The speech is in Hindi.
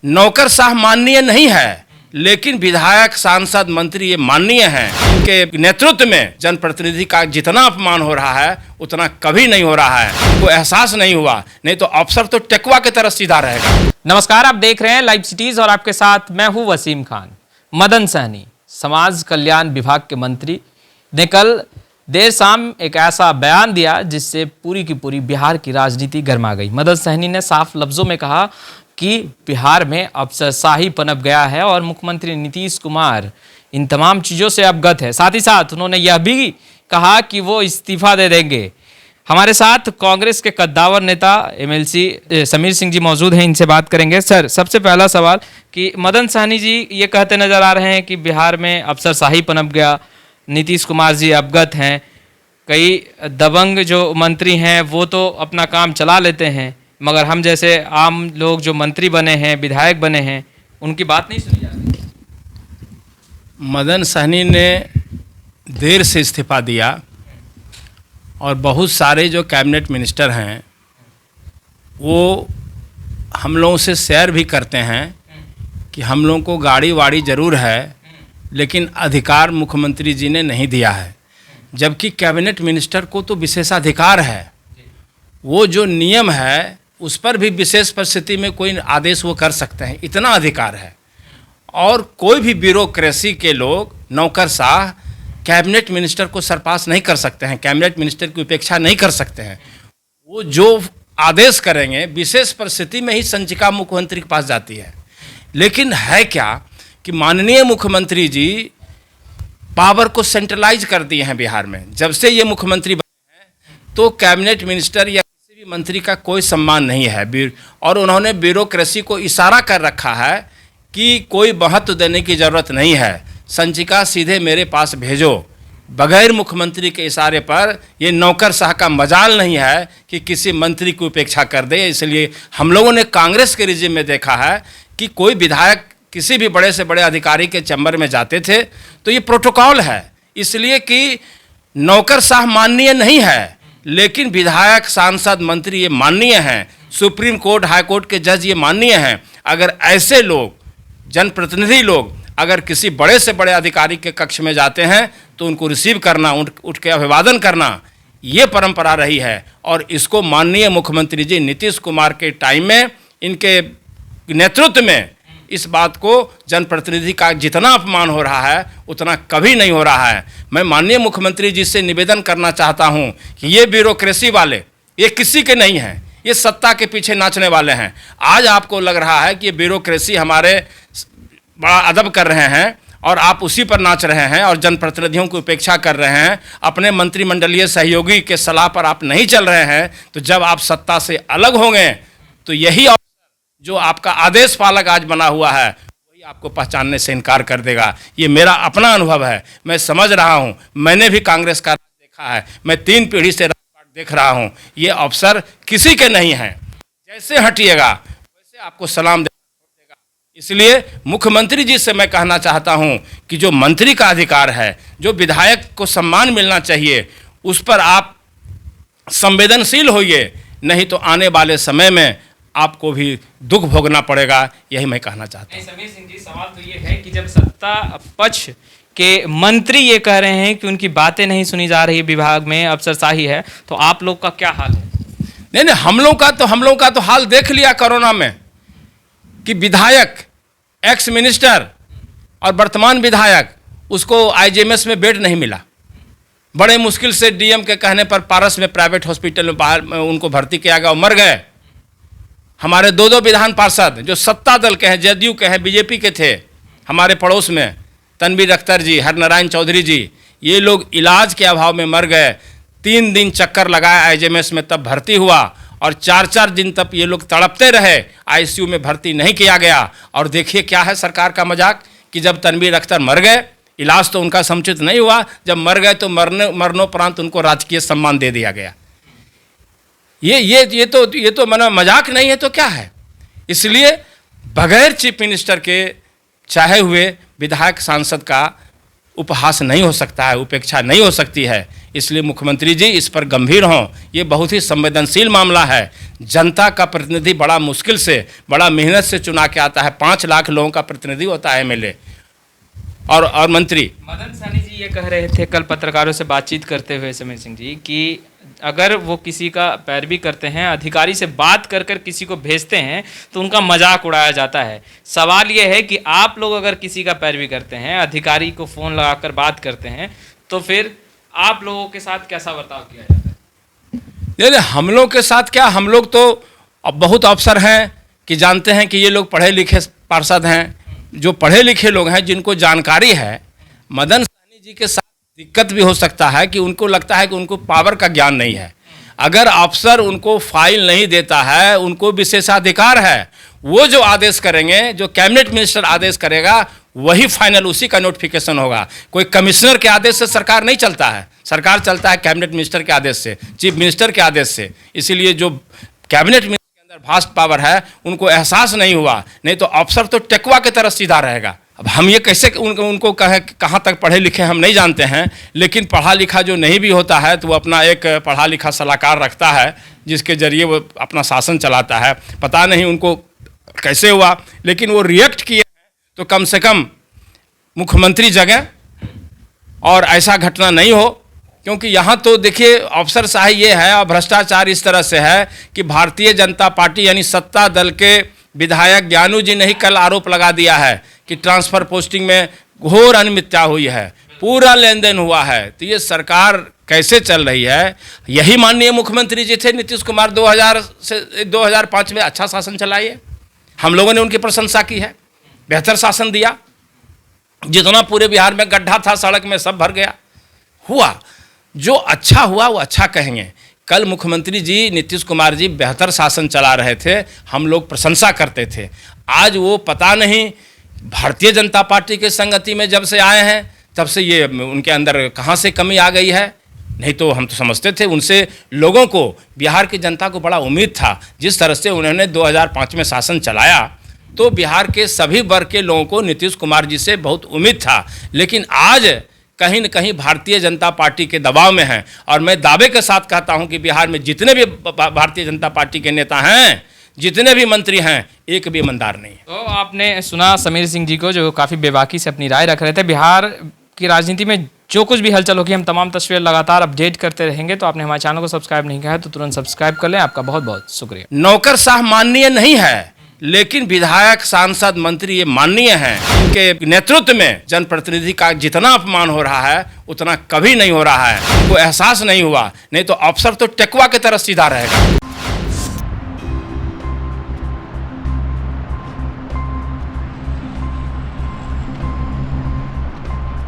नौकरशाह माननीय नहीं है, लेकिन विधायक, सांसद, मंत्री ये माननीय हैं। इनके नेतृत्व में जनप्रतिनिधि का जितना अपमान हो रहा है उतना कभी नहीं हो रहा है। उनको एहसास नहीं हुआ, नहीं तो अफसर तो टेकुआ की तरह सीधा रहेगा। नमस्कार, आप देख रहे हैं लाइव सिटीज और आपके साथ मैं हूं वसीम खान। मदन सहनी समाज कल्याण विभाग के मंत्री ने कल देर शाम एक ऐसा बयान दिया जिससे पूरी की पूरी बिहार की राजनीति गर्मा गई। मदन सहनी ने साफ लफ्जों में कहा कि बिहार में अफसरशाही पनप गया है और मुख्यमंत्री नीतीश कुमार इन तमाम चीज़ों से अवगत है। साथ ही साथ उन्होंने यह भी कहा कि वो इस्तीफा दे देंगे। हमारे साथ कांग्रेस के कद्दावर नेता एमएलसी समीर सिंह जी मौजूद हैं, इनसे बात करेंगे। सर, सबसे पहला सवाल कि मदन सहनी जी ये कहते नजर आ रहे हैं कि बिहार में अफसरशाही पनप गया, नीतीश कुमार जी अवगत हैं, कई दबंग जो मंत्री हैं वो तो अपना काम चला लेते हैं, मगर हम जैसे आम लोग जो मंत्री बने हैं, विधायक बने हैं, उनकी बात नहीं सुनी जा रही। मदन सहनी ने देर से इस्तीफा दिया और बहुत सारे जो कैबिनेट मिनिस्टर हैं वो हम लोगों से शेयर भी करते हैं कि हम लोगों को गाड़ी वाड़ी ज़रूर है, लेकिन अधिकार मुख्यमंत्री जी ने नहीं दिया है। जबकि कैबिनेट मिनिस्टर को तो विशेषाधिकार है, वो जो नियम है उस पर भी विशेष परिस्थिति में कोई आदेश वो कर सकते हैं, इतना अधिकार है। और कोई भी ब्यूरोक्रेसी के लोग, नौकरशाह कैबिनेट मिनिस्टर को सरपास नहीं कर सकते हैं, कैबिनेट मिनिस्टर की उपेक्षा नहीं कर सकते हैं। वो जो आदेश करेंगे विशेष परिस्थिति में ही संचिका मुख्यमंत्री के पास जाती है। लेकिन है क्या कि माननीय मुख्यमंत्री जी पावर को सेंट्रलाइज कर दिए हैं बिहार में। जब से ये मुख्यमंत्री बने हैं तो कैबिनेट मिनिस्टर या किसी भी मंत्री का कोई सम्मान नहीं है, और उन्होंने ब्यूरोक्रेसी को इशारा कर रखा है कि कोई महत्व देने की ज़रूरत नहीं है, संचिका सीधे मेरे पास भेजो। बगैर मुख्यमंत्री के इशारे पर ये नौकरशाह का मजाल नहीं है कि किसी मंत्री की उपेक्षा कर दे। इसलिए हम लोगों ने कांग्रेस के रिजिम में देखा है कि कोई विधायक किसी भी बड़े से बड़े अधिकारी के चैम्बर में जाते थे तो ये प्रोटोकॉल है, इसलिए कि नौकरशाह माननीय नहीं है, लेकिन विधायक, सांसद, मंत्री ये माननीय हैं। सुप्रीम कोर्ट, हाई कोर्ट के जज ये माननीय हैं। अगर ऐसे लोग, जनप्रतिनिधि लोग अगर किसी बड़े से बड़े अधिकारी के कक्ष में जाते हैं तो उनको रिसीव करना, उठ के अभिवादन करना, ये परंपरा रही है। और इसको माननीय मुख्यमंत्री जी नीतीश कुमार के टाइम में, इनके नेतृत्व में इस बात को जनप्रतिनिधि का जितना अपमान हो रहा है उतना कभी नहीं हो रहा है। मैं माननीय मुख्यमंत्री जी से निवेदन करना चाहता हूं कि ये ब्यूरोक्रेसी वाले ये किसी के नहीं हैं, ये सत्ता के पीछे नाचने वाले हैं। आज आपको लग रहा है कि ये ब्यूरोक्रेसी हमारे बड़ा अदब कर रहे हैं और आप उसी पर नाच रहे हैं और जनप्रतिनिधियों की उपेक्षा कर रहे हैं, अपने मंत्रिमंडलीय सहयोगी के सलाह पर आप नहीं चल रहे हैं। तो जब आप सत्ता से अलग होंगे तो यही जो आपका आदेश पालक आज बना हुआ है वही आपको पहचानने से इनकार कर देगा। ये मेरा अपना अनुभव है, मैं समझ रहा हूँ, मैंने भी कांग्रेस का देखा है, मैं 3 पीढ़ी से राजपाट देख रहा हूँ। ये अफसर किसी के नहीं हैं, जैसे हटिएगा वैसे आपको सलाम देगा। इसलिए मुख्यमंत्री जी से मैं कहना चाहता हूँ कि जो मंत्री का अधिकार है, जो विधायक को सम्मान मिलना चाहिए, उस पर आप संवेदनशील होइए, नहीं तो आने वाले समय में आपको भी दुख भोगना पड़ेगा। यही मैं कहना चाहता हूँ। समीर सिंह जी, सवाल तो ये है कि जब सत्ता पक्ष के मंत्री ये कह रहे हैं कि उनकी बातें नहीं सुनी जा रही, विभाग में अफसरशाही है, तो आप लोग का क्या हाल है? नहीं, हम लोग का तो हाल देख लिया कोरोना में कि विधायक, एक्स मिनिस्टर और वर्तमान विधायक, उसको आईजीएमएस में बेड नहीं मिला। बड़े मुश्किल से डीएम के कहने पर पारस में प्राइवेट हॉस्पिटल में बाहर उनको भर्ती किया गया और मर गए। हमारे 2 विधान पार्षद जो सत्ता दल के हैं, जदयू के हैं, बीजेपी के थे, हमारे पड़ोस में तनवीर अख्तर जी, हरनारायण चौधरी जी, ये लोग इलाज के अभाव में मर गए। 3 दिन चक्कर लगाया आईजीएमएस में, तब भर्ती हुआ और 4-4 दिन तक ये लोग तड़पते रहे, आईसीयू में भर्ती नहीं किया गया। और देखिए क्या है सरकार का मजाक कि जब तनवीर अख्तर मर गए, इलाज तो उनका समुचित नहीं हुआ, जब मर गए तो मरणोपरांत उनको राजकीय सम्मान दे दिया गया। ये तो मना मजाक नहीं है तो क्या है? इसलिए बगैर चीफ मिनिस्टर के चाहे हुए विधायक, सांसद का उपहास नहीं हो सकता है, उपेक्षा नहीं हो सकती है। इसलिए मुख्यमंत्री जी इस पर गंभीर हों। ये बहुत ही संवेदनशील मामला है। जनता का प्रतिनिधि बड़ा मुश्किल से, बड़ा मेहनत से चुना के आता है। 5 लाख लोगों का प्रतिनिधि होता है एमएलए और मंत्री। मदन सहनी जी ये कह रहे थे कल पत्रकारों से बातचीत करते हुए समीर सिंह जी कि अगर वो किसी का पैरवी करते हैं, अधिकारी से बात कर कर किसी को भेजते हैं तो उनका मजाक उड़ाया जाता है। सवाल ये है कि आप लोग अगर किसी का पैरवी करते हैं, अधिकारी को फ़ोन लगाकर बात करते हैं, तो फिर आप लोगों के साथ कैसा बर्ताव किया जाता है? नहीं, हम लोग के साथ क्या, हम लोग तो अब बहुत अफसर हैं कि जानते हैं कि ये लोग पढ़े लिखे पार्षद हैं। जो पढ़े लिखे लोग हैं, जिनको जानकारी है, मदन सहनी जी के साथ दिक्कत भी हो सकता है कि उनको लगता है कि उनको पावर का ज्ञान नहीं है। अगर अफसर उनको फाइल नहीं देता है, उनको विशेषाधिकार है, वो जो आदेश करेंगे, जो कैबिनेट मिनिस्टर आदेश करेगा, वही फाइनल, उसी का नोटिफिकेशन होगा। कोई कमिश्नर के आदेश से सरकार नहीं चलता है। सरकार चलता है कैबिनेट मिनिस्टर के आदेश से, चीफ मिनिस्टर के आदेश से। इसीलिए जो कैबिनेट मिनिस्टर के अंदर वास्ट पावर है, उनको एहसास नहीं हुआ, नहीं तो अफसर तो टेकुआ की तरह सीधा रहेगा। अब हम ये कैसे उनको कहें कहाँ तक पढ़े लिखे हम नहीं जानते हैं, लेकिन पढ़ा लिखा जो नहीं भी होता है तो वो अपना एक पढ़ा लिखा सलाहकार रखता है, जिसके जरिए वो अपना शासन चलाता है। पता नहीं उनको कैसे हुआ, लेकिन वो रिएक्ट किए हैं तो कम से कम मुख्यमंत्री जगह और ऐसा घटना नहीं हो। क्योंकि यहाँ तो देखिए अफसरशाही ये है और भ्रष्टाचार इस तरह से है कि भारतीय जनता पार्टी यानी सत्ता दल के विधायक ज्ञानू जी ने ही कल आरोप लगा दिया है कि ट्रांसफ़र पोस्टिंग में घोर अनियमितता हुई है, पूरा लेन देन हुआ है। तो ये सरकार कैसे चल रही है? यही माननीय मुख्यमंत्री जी थे नीतीश कुमार 2000 से 2005 में। अच्छा शासन चलाइए, हम लोगों ने उनकी प्रशंसा की है, बेहतर शासन दिया। जितना पूरे बिहार में गड्ढा था सड़क में सब भर गया। हुआ जो अच्छा हुआ वो अच्छा कहेंगे। कल मुख्यमंत्री जी नीतीश कुमार जी बेहतर शासन चला रहे थे, हम लोग प्रशंसा करते थे। आज वो पता नहीं भारतीय जनता पार्टी के संगति में जब से आए हैं तब से ये उनके अंदर कहाँ से कमी आ गई है। नहीं तो हम तो समझते थे उनसे, लोगों को, बिहार की जनता को बड़ा उम्मीद था। जिस तरह से उन्होंने 2005 में शासन चलाया तो बिहार के सभी वर्ग के लोगों को नीतीश कुमार जी से बहुत उम्मीद था। लेकिन आज कहीं न कहीं भारतीय जनता पार्टी के दबाव में हैं। और मैं दावे के साथ कहता हूं कि बिहार में जितने भी भारतीय जनता पार्टी के नेता हैं, जितने भी मंत्री हैं, एक भी ईमानदार नहीं है। तो आपने सुना समीर सिंह जी को, जो काफ़ी बेबाकी से अपनी राय रख रहे थे। बिहार की राजनीति में जो कुछ भी हलचल होगी, हम तमाम तस्वीर लगातार अपडेट करते रहेंगे। तो आपने हमारे चैनल को सब्सक्राइब नहीं किया है तो तुरंत सब्सक्राइब कर लें। आपका बहुत बहुत शुक्रिया। नौकरशाह माननीय नहीं है, लेकिन विधायक, सांसद, मंत्री ये माननीय हैं। उनके नेतृत्व में जनप्रतिनिधि का जितना अपमान हो रहा है उतना कभी नहीं हो रहा है। उनको एहसास नहीं हुआ, नहीं तो अफसर तो टेकुआ की तरह सीधा रहेगा।